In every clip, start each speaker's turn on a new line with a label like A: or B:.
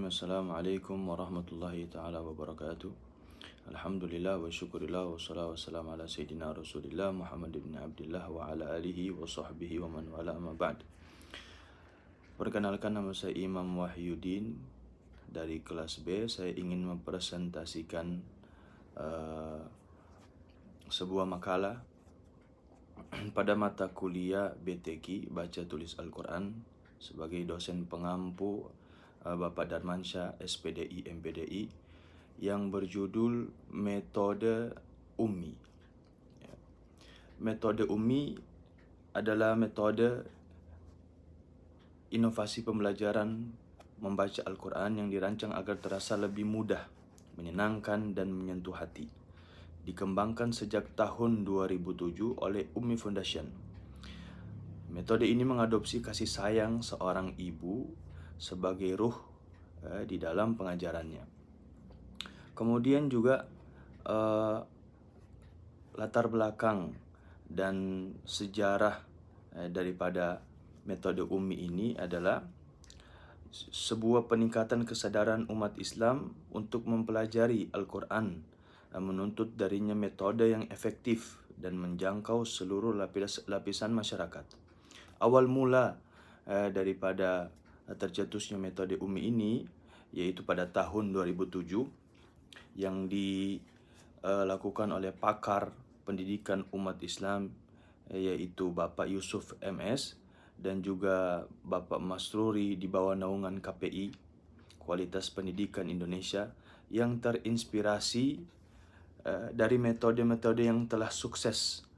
A: Assalamualaikum warahmatullahi ta'ala wabarakatuh. Alhamdulillah wa syukurillah wa salatu wassalamu ala sayyidina rasulillah Muhammad ibn Abdullah wa ala alihi wa sahbihi wa man wala amma ba'd. Perkenalkan, nama saya Imam Wahyudin dari kelas B. Saya ingin mempresentasikan sebuah makalah pada mata kuliah BTQ, Baca Tulis Al-Quran, sebagai dosen pengampu Bapak Darmansyah, SPDI, MPDI, yang berjudul Metode Ummi. Metode Ummi adalah metode inovasi pembelajaran membaca Al-Quran yang dirancang agar terasa lebih mudah, menyenangkan, dan menyentuh hati. Dikembangkan sejak tahun 2007 oleh Ummi Foundation. Metode ini mengadopsi kasih sayang seorang ibu sebagai ruh di dalam pengajarannya. Kemudian juga latar belakang dan sejarah daripada metode Ummi ini adalah sebuah peningkatan kesadaran umat Islam untuk mempelajari Al-Quran, menuntut darinya metode yang efektif dan menjangkau seluruh lapisan masyarakat. Awal mula daripada tercetusnya metode Ummi ini yaitu pada tahun 2007 yang dilakukan oleh pakar pendidikan umat Islam yaitu Bapak Yusuf MS dan juga Bapak Masruri di bawah naungan KPI, Kualitas Pendidikan Indonesia, yang terinspirasi dari metode-metode yang telah sukses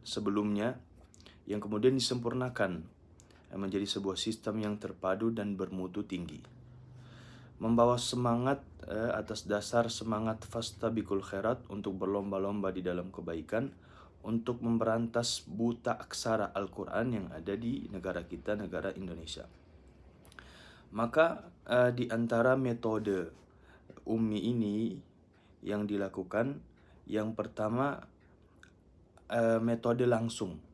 A: sebelumnya yang kemudian disempurnakan menjadi sebuah sistem yang terpadu dan bermutu tinggi. Membawa semangat atas dasar semangat fastabiqul khairat untuk berlomba-lomba di dalam kebaikan, untuk memberantas buta aksara Al-Quran yang ada di negara kita, negara Indonesia. Maka di antara metode Ummi ini yang dilakukan, yang pertama metode langsung,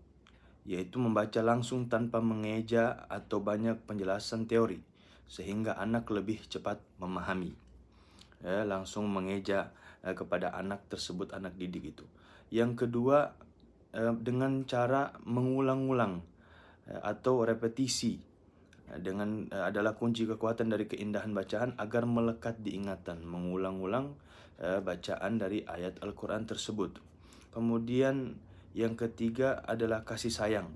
A: yaitu membaca langsung tanpa mengeja atau banyak penjelasan teori, sehingga anak lebih cepat memahami. Langsung mengeja kepada anak tersebut, anak didik itu. Yang kedua, dengan cara mengulang-ulang atau repetisi adalah kunci kekuatan dari keindahan bacaan agar melekat di ingatan. Mengulang-ulang bacaan dari ayat Al-Quran tersebut. Kemudian yang ketiga adalah kasih sayang,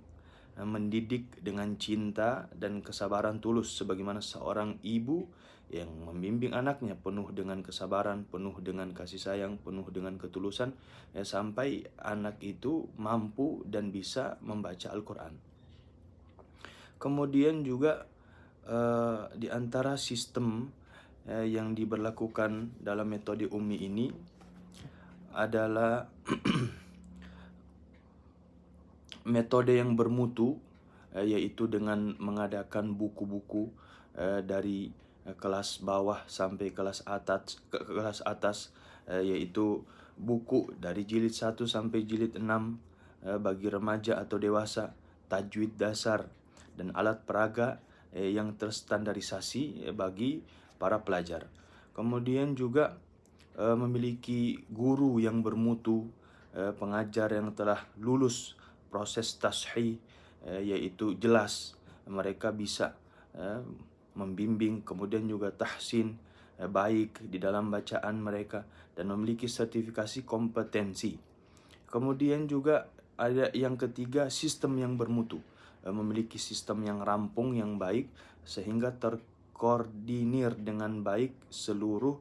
A: mendidik dengan cinta dan kesabaran tulus sebagaimana seorang ibu yang membimbing anaknya penuh dengan kesabaran, penuh dengan kasih sayang, penuh dengan ketulusan, sampai anak itu mampu dan bisa membaca Al-Quran. Kemudian juga di antara sistem yang diberlakukan dalam metode Ummi ini adalah metode yang bermutu, yaitu dengan mengadakan buku-buku dari kelas bawah sampai kelas atas, yaitu buku dari jilid 1 sampai jilid 6 bagi remaja atau dewasa, tajwid dasar, dan alat peraga yang terstandarisasi bagi para pelajar. Kemudian juga memiliki guru yang bermutu, pengajar yang telah lulus proses tashih, yaitu jelas mereka bisa membimbing, kemudian juga tahsin, baik di dalam bacaan mereka, dan memiliki sertifikasi kompetensi. Kemudian juga ada yang ketiga, sistem yang bermutu, memiliki sistem yang rampung, yang baik, sehingga terkoordinir dengan baik seluruh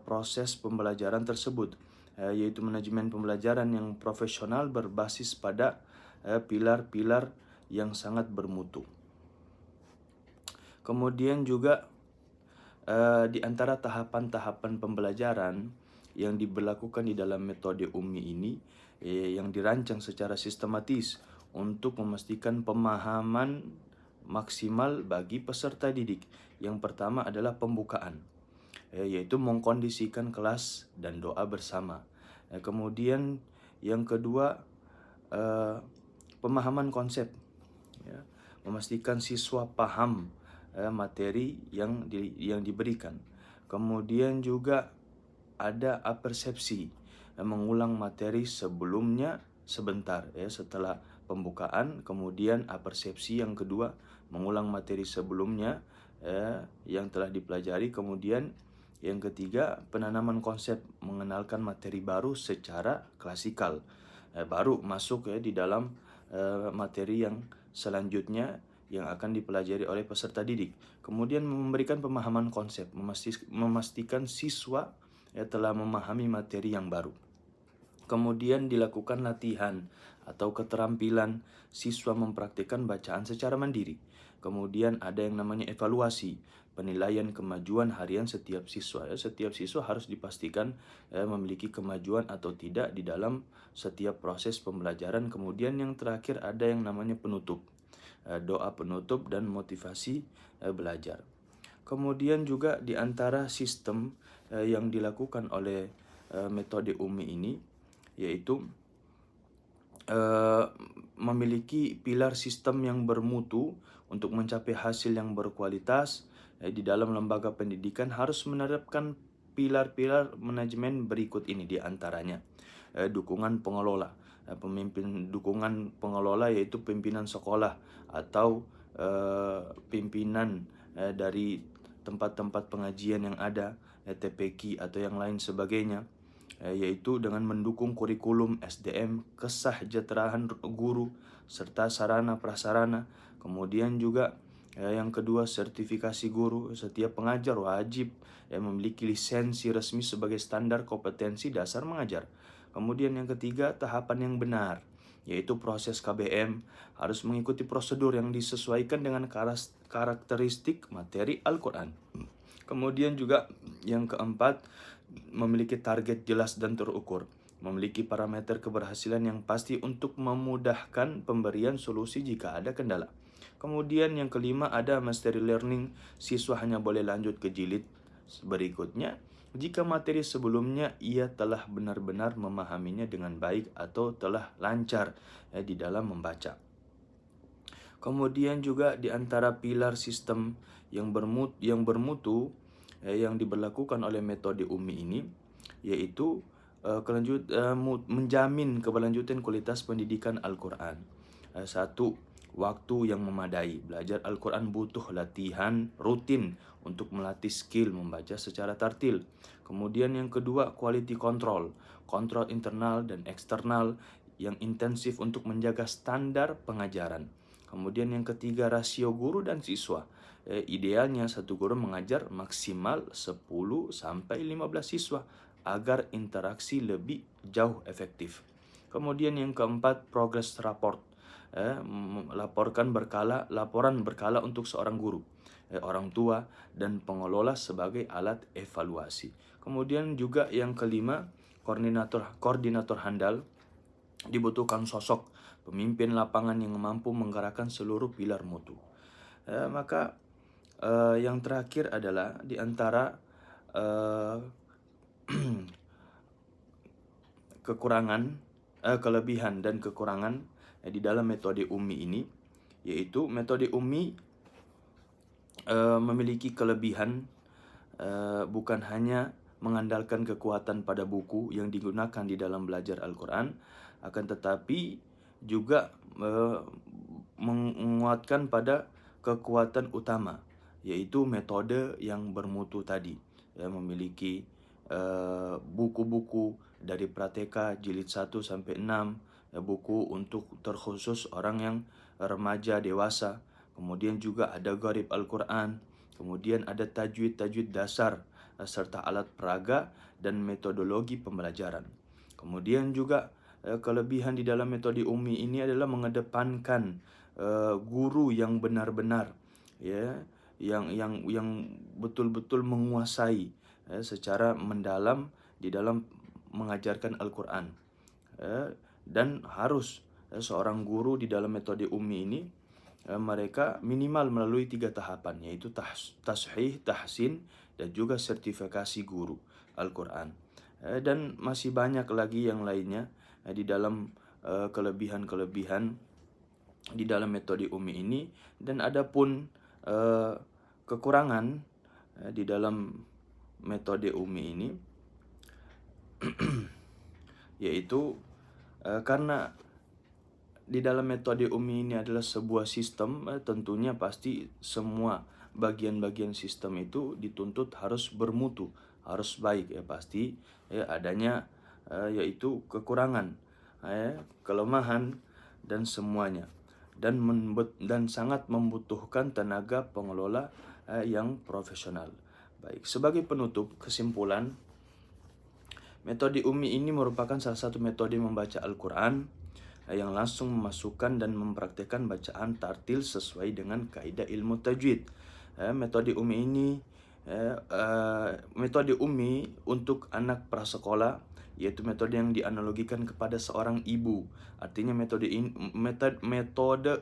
A: proses pembelajaran tersebut, yaitu manajemen pembelajaran yang profesional berbasis pada pilar-pilar yang sangat bermutu. Kemudian juga di antara tahapan-tahapan pembelajaran yang diberlakukan di dalam metode Ummi ini yang dirancang secara sistematis untuk memastikan pemahaman maksimal bagi peserta didik. Yang pertama adalah pembukaan, yaitu mengkondisikan kelas dan doa bersama. Kemudian yang kedua, pemahaman konsep, memastikan siswa paham materi yang diberikan. Kemudian juga ada apersepsi, mengulang materi sebelumnya sebentar setelah pembukaan. Kemudian apersepsi yang kedua, mengulang materi sebelumnya yang telah dipelajari. Kemudian yang ketiga, penanaman konsep, mengenalkan materi baru secara klasikal, baru masuk di dalam materi yang selanjutnya yang akan dipelajari oleh peserta didik. Kemudian memberikan pemahaman konsep, memastikan siswa telah memahami materi yang baru. Kemudian dilakukan latihan atau keterampilan siswa mempraktikkan bacaan secara mandiri. Kemudian ada yang namanya evaluasi, penilaian kemajuan harian setiap siswa. Setiap siswa harus dipastikan memiliki kemajuan atau tidak di dalam setiap proses pembelajaran. Kemudian yang terakhir ada yang namanya penutup, doa penutup dan motivasi belajar. Kemudian juga di antara sistem yang dilakukan oleh metode UMI ini, yaitu memiliki pilar sistem yang bermutu untuk mencapai hasil yang berkualitas. Di dalam lembaga pendidikan harus menerapkan pilar-pilar manajemen berikut ini, di antaranya dukungan pengelola, dukungan pengelola yaitu pimpinan sekolah atau pimpinan dari tempat-tempat pengajian yang ada, TPQ atau yang lain sebagainya, yaitu dengan mendukung kurikulum, SDM, kesejahteraan guru, serta sarana prasarana. Kemudian juga yang kedua, sertifikasi guru. Setiap pengajar wajib memiliki lisensi resmi sebagai standar kompetensi dasar mengajar. Kemudian yang ketiga, tahapan yang benar, yaitu proses KBM harus mengikuti prosedur yang disesuaikan dengan karakteristik materi Al-Quran. Kemudian juga yang keempat, memiliki target jelas dan terukur, memiliki parameter keberhasilan yang pasti untuk memudahkan pemberian solusi jika ada kendala. Kemudian yang kelima, ada mastery learning, siswa hanya boleh lanjut ke jilid berikutnya jika materi sebelumnya ia telah benar-benar memahaminya dengan baik atau telah lancar di dalam membaca. Kemudian juga di antara pilar sistem yang bermutu yang diberlakukan oleh metode UMI ini, yaitu menjamin keberlanjutan kualitas pendidikan Al-Quran. Satu, waktu yang memadai. Belajar Al-Quran butuh latihan rutin untuk melatih skill membaca secara tartil. Kemudian yang kedua, quality control, kontrol internal dan eksternal yang intensif untuk menjaga standar pengajaran. Kemudian yang ketiga, rasio guru dan siswa. Idealnya satu guru mengajar maksimal 10-15 siswa agar interaksi lebih jauh efektif. Kemudian yang keempat, progress report. Laporan berkala untuk seorang guru, orang tua, dan pengelola sebagai alat evaluasi. Kemudian juga yang kelima, koordinator handal. Dibutuhkan sosok pemimpin lapangan yang mampu menggerakkan seluruh pilar mutu. Maka yang terakhir adalah di antara kelebihan dan kekurangan di dalam metode UMI ini, yaitu metode UMI memiliki kelebihan bukan hanya mengandalkan kekuatan pada buku yang digunakan di dalam belajar Al-Quran, akan tetapi juga menguatkan pada kekuatan utama, yaitu metode yang bermutu tadi, memiliki buku-buku dari Prateka jilid 1 sampai 6, buku untuk terkhusus orang yang remaja dewasa. Kemudian juga ada Gharib Al-Quran, kemudian ada tajwid dasar serta alat peraga dan metodologi pembelajaran. Kemudian juga kelebihan di dalam metode UMI ini adalah mengedepankan guru yang benar-benar yang betul-betul menguasai secara mendalam di dalam mengajarkan Al-Quran. Dan harus seorang guru di dalam metode UMI ini mereka minimal melalui 3 tahapan, yaitu tashih, tahsin, dan juga sertifikasi guru Al-Quran. Dan masih banyak lagi yang lainnya di dalam kelebihan-kelebihan di dalam metode UMI ini. Dan adapun kekurangan di dalam metode UMI ini yaitu karena di dalam metode UMI ini adalah sebuah sistem, tentunya pasti semua bagian-bagian sistem itu dituntut harus bermutu, harus baik ya pasti adanya yaitu kekurangan, kelemahan dan semuanya dan sangat membutuhkan tenaga pengelola yang profesional. Baik, sebagai penutup kesimpulan, metode UMI ini merupakan salah satu metode membaca Al-Quran yang langsung memasukkan dan mempraktikkan bacaan tartil sesuai dengan kaidah ilmu tajwid. Metode UMI ini metode UMI untuk anak prasekolah, yaitu metode yang dianalogikan kepada seorang ibu. Artinya metode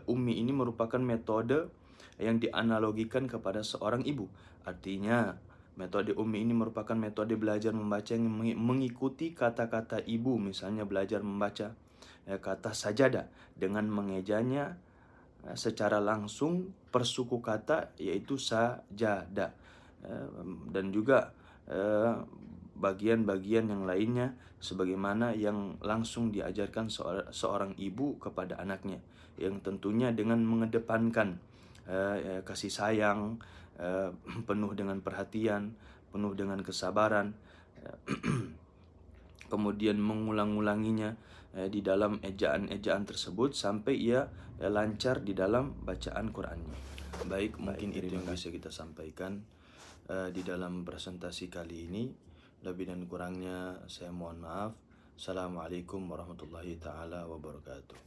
A: UMI ini merupakan metode yang dianalogikan kepada seorang ibu. Artinya metode UMI ini merupakan metode belajar membaca yang mengikuti kata-kata ibu, misalnya belajar membaca kata sajadah dengan mengejanya secara langsung per suku kata, yaitu sajadah, dan juga bagian-bagian yang lainnya sebagaimana yang langsung diajarkan seorang ibu kepada anaknya, yang tentunya dengan mengedepankan kasih sayang, penuh dengan perhatian, penuh dengan kesabaran, kemudian mengulang-ulanginya di dalam ejaan-ejaan tersebut sampai ia lancar di dalam bacaan Qur'annya. Baik, mungkin itu yang bisa kita sampaikan di dalam presentasi kali ini. Lebih dan kurangnya saya mohon maaf. Assalamualaikum warahmatullahi taala wabarakatuh.